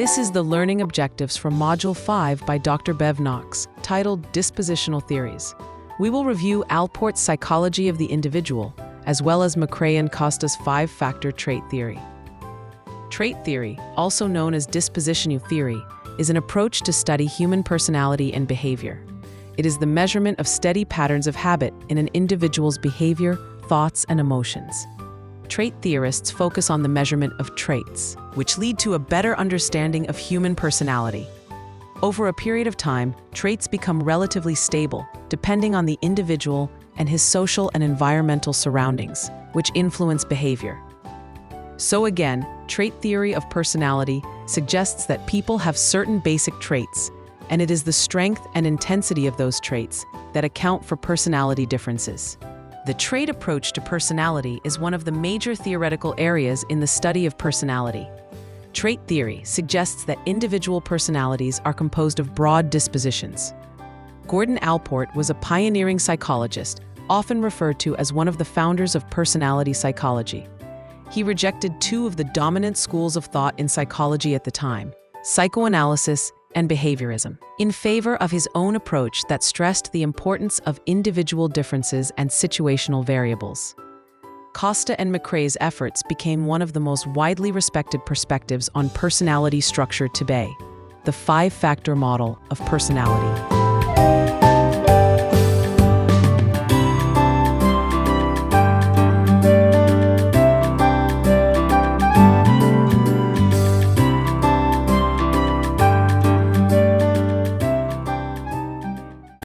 This is the learning objectives from Module 5 by Dr. Bev Knox, titled Dispositional Theories. We will review Allport's Psychology of the Individual, as well as McCrae and Costa's 5-factor trait theory. Trait theory, also known as dispositional theory, is an approach to study human personality and behavior. It is the measurement of steady patterns of habit in an individual's behavior, thoughts, and emotions. Trait theorists focus on the measurement of traits, which lead to a better understanding of human personality. Over a period of time, traits become relatively stable, depending on the individual and his social and environmental surroundings, which influence behavior. So again, trait theory of personality suggests that people have certain basic traits, and it is the strength and intensity of those traits that account for personality differences. The trait approach to personality is one of the major theoretical areas in the study of personality. Trait theory suggests that individual personalities are composed of broad dispositions. Gordon Allport was a pioneering psychologist, often referred to as one of the founders of personality psychology. He rejected two of the dominant schools of thought in psychology at the time, psychoanalysis and behaviorism, in favor of his own approach that stressed the importance of individual differences and situational variables. Costa and McCrae's efforts became one of the most widely respected perspectives on personality structure today, the 5-factor model of personality.